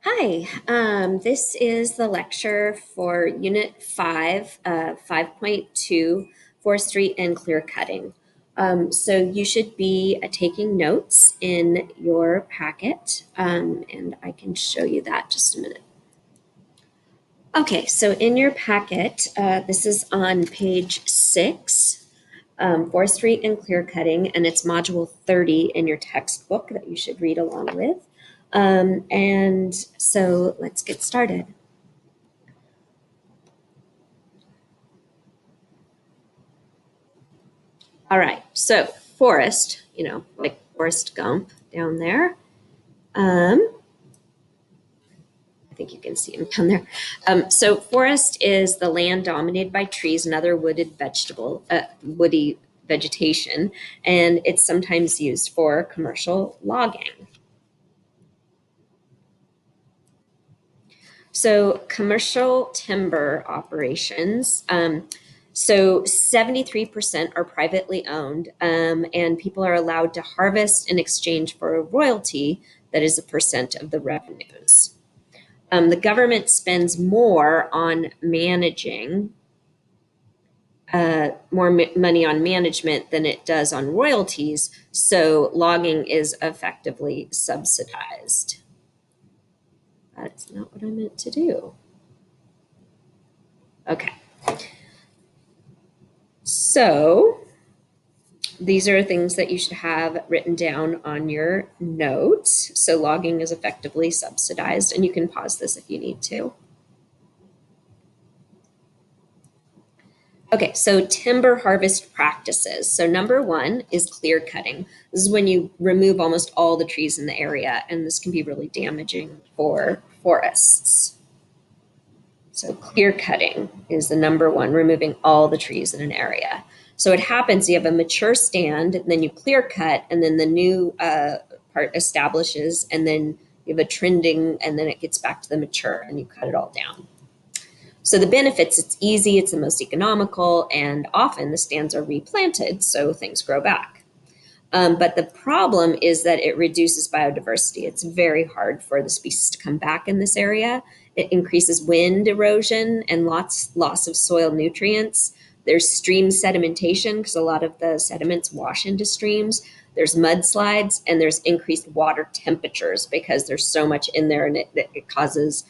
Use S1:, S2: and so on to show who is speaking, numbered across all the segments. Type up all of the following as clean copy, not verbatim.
S1: Hi, this is the lecture for Unit 5, 5.2, Forestry and Clearcutting. So you should be taking notes in your packet, and I can show you that just a minute. Okay, so in your packet, this is on page 6, Forestry and Clearcutting, and it's module 30 in your textbook that you should read along with. And so let's get started. All right, so forest, like Forrest Gump down there. I think you can see him down there. So forest is the land dominated by trees and other woody vegetation, and it's sometimes used for commercial logging. So commercial timber operations, so 73% are privately owned, and people are allowed to harvest in exchange for a royalty that is a percent of the revenues. The government spends more on managing, money on management than it does on royalties, so logging is effectively subsidized. That's not what I meant to do. Okay. So these are things that you should have written down on your notes. So logging is effectively subsidized, and you can pause this if you need to. Okay, so timber harvest practices. So number 1 is clear cutting. This is when you remove almost all the trees in the area, and this can be really damaging for forests. So clear cutting is the number 1, removing all the trees in an area. So it happens, you have a mature stand, and then you clear cut, and then the new part establishes, and then you have a trending, and then it gets back to the mature, and you cut it all down. So the benefits, it's easy, it's the most economical, and often the stands are replanted, so things grow back. But the problem is that it reduces biodiversity. It's very hard for the species to come back in this area. It increases wind erosion and loss of soil nutrients. There's stream sedimentation because a lot of the sediments wash into streams. There's mudslides, and there's increased water temperatures because there's so much in there, and it causes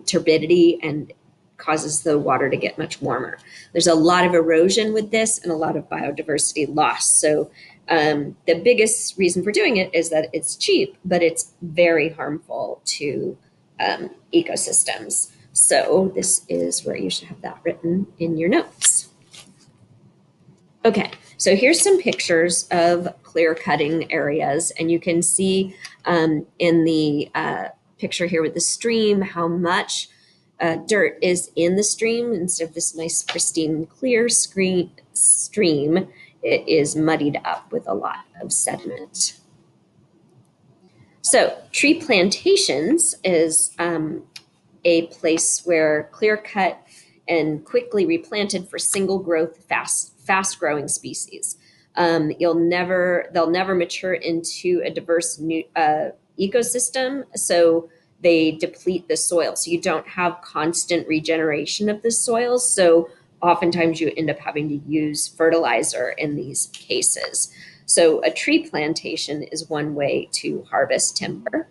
S1: turbidity and causes the water to get much warmer. There's a lot of erosion with this and a lot of biodiversity loss. So the biggest reason for doing it is that it's cheap, but it's very harmful to ecosystems. So this is where you should have that written in your notes. Okay, so here's some pictures of clear cutting areas, and you can see in the picture here with the stream how much dirt is in the stream. Instead of this nice pristine clear stream, it is muddied up with a lot of sediment. So tree plantations is a place where clear cut and quickly replanted for single growth, fast growing species. They'll never mature into a diverse new ecosystem, so they deplete the soil. So you don't have constant regeneration of the soil. So oftentimes you end up having to use fertilizer in these cases. So a tree plantation is one way to harvest timber.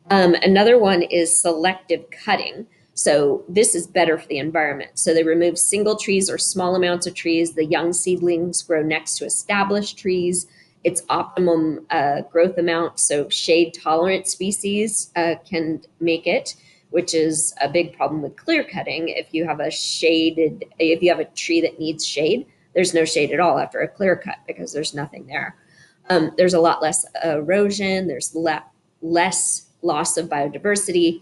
S1: Another one is selective cutting. So this is better for the environment. So they remove single trees or small amounts of trees. The young seedlings grow next to established trees. It's optimum growth amount. So shade tolerant species can make it, which is a big problem with clear cutting. If you have a tree that needs shade, there's no shade at all after a clear cut because there's nothing there. There's a lot less erosion. There's less loss of biodiversity.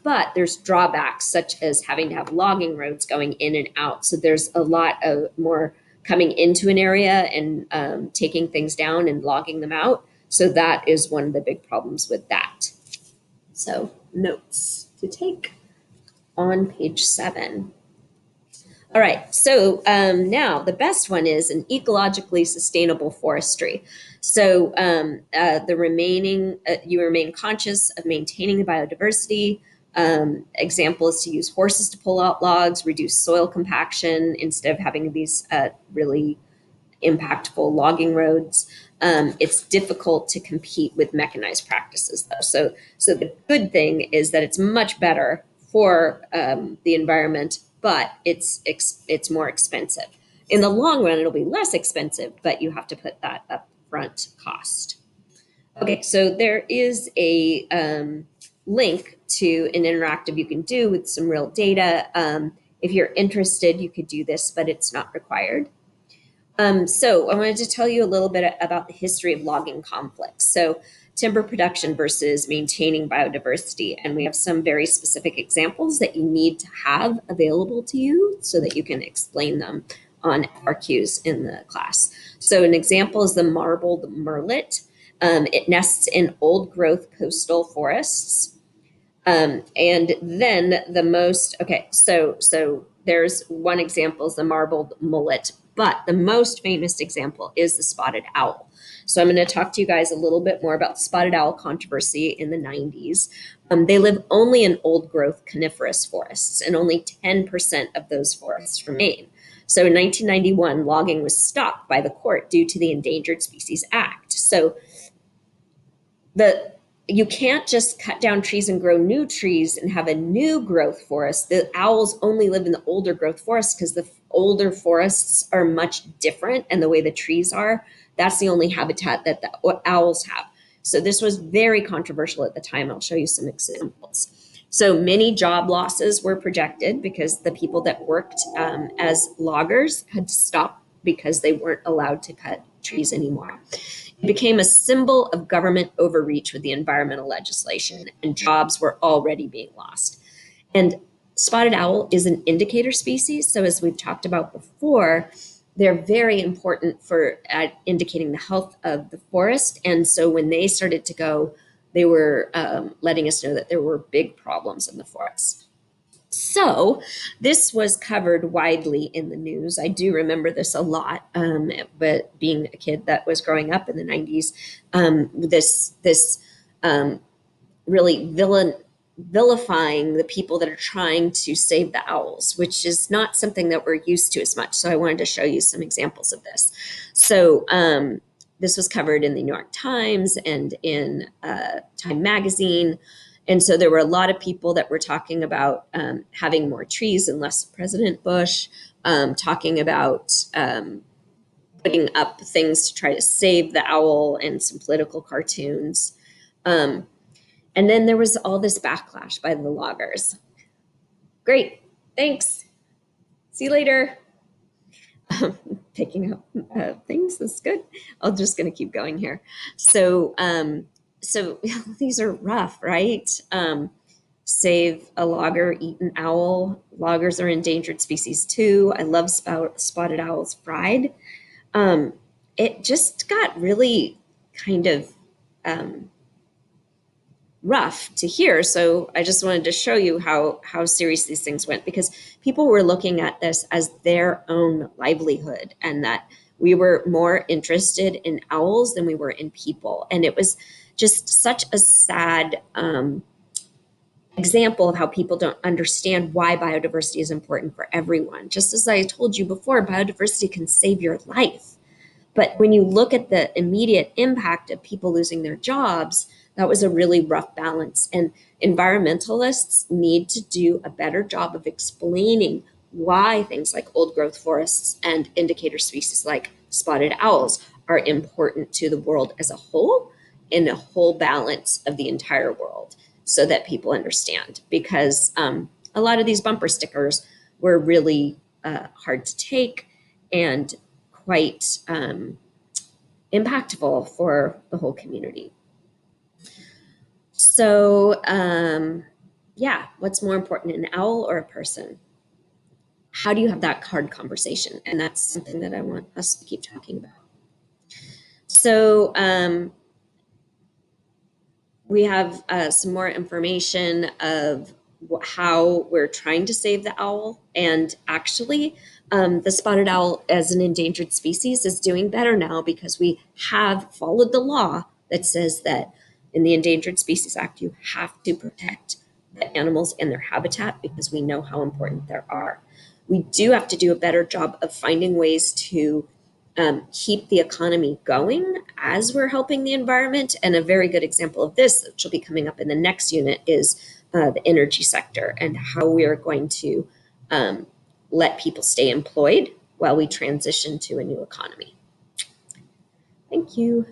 S1: But there's drawbacks such as having to have logging roads going in and out. So there's a lot of more coming into an area and taking things down and logging them out. So that is one of the big problems with that. So notes to take on page 7. All right, so now the best one is an ecologically sustainable forestry. So you remain conscious of maintaining the biodiversity. Example is to use horses to pull out logs, reduce soil compaction instead of having these really impactful logging roads. It's difficult to compete with mechanized practices, though. So the good thing is that it's much better for the environment, but it's more expensive. In the long run, it'll be less expensive, but you have to put that upfront cost. Okay, so there is a link to an interactive you can do with some real data. If you're interested, you could do this, but it's not required. So I wanted to tell you a little bit about the history of logging conflicts. So timber production versus maintaining biodiversity. And we have some very specific examples that you need to have available to you so that you can explain them on FRQs in the class. So an example is the marbled murrelet. It nests in old growth coastal forests. And then the most, okay, so there's one example is the marbled mullet, but the most famous example is the spotted owl. So I'm going to talk to you guys a little bit more about the spotted owl controversy in the 90s. They live only in old growth coniferous forests, and only 10% of those forests remain. So in 1991, logging was stopped by the court due to the Endangered Species Act. So you can't just cut down trees and grow new trees and have a new growth forest. The owls only live in the older growth forests because the older forests are much different, and the way the trees are, that's the only habitat that the owls have. So this was very controversial at the time. I'll show you some examples. So many job losses were projected because the people that worked as loggers had to stop because they weren't allowed to cut trees anymore. It became a symbol of government overreach with the environmental legislation, and jobs were already being lost. And spotted owl is an indicator species. So as we've talked about before, they're very important for indicating the health of the forest. And so when they started to go, they were letting us know that there were big problems in the forest. So this was covered widely in the news. I do remember this a lot, but being a kid that was growing up in the 90s, this really vilifying the people that are trying to save the owls, which is not something that we're used to as much. So I wanted to show you some examples of this. So this was covered in the New York Times and in Time Magazine. And so there were a lot of people that were talking about having more trees and less President Bush, talking about putting up things to try to save the owl and some political cartoons. And then there was all this backlash by the loggers. Great, thanks. See you later. Picking up things, that's good. I'm just going to keep going here. So these are rough, right? Save a logger, eat an owl. Loggers are endangered species too. I love spotted owls fried. It just got really kind of rough to hear. So I just wanted to show you how serious these things went, because people were looking at this as their own livelihood, and that we were more interested in owls than we were in people. And it was just such a sad example of how people don't understand why biodiversity is important for everyone. Just as I told you before, biodiversity can save your life. But when you look at the immediate impact of people losing their jobs, that was a really rough balance. And environmentalists need to do a better job of explaining why things like old growth forests and indicator species like spotted owls are important to the world as a whole, in a whole balance of the entire world, so that people understand. Because a lot of these bumper stickers were really hard to take and quite impactful for the whole community. So yeah, what's more important, an owl or a person? How do you have that hard conversation? And that's something that I want us to keep talking about. So we have some more information of how we're trying to save the owl. And actually, the spotted owl as an endangered species is doing better now because we have followed the law that says that in the Endangered Species Act, you have to protect the animals and their habitat because we know how important they are. We do have to do a better job of finding ways to keep the economy going as we're helping the environment. And a very good example of this, which will be coming up in the next unit, is the energy sector and how we are going to let people stay employed while we transition to a new economy. Thank you.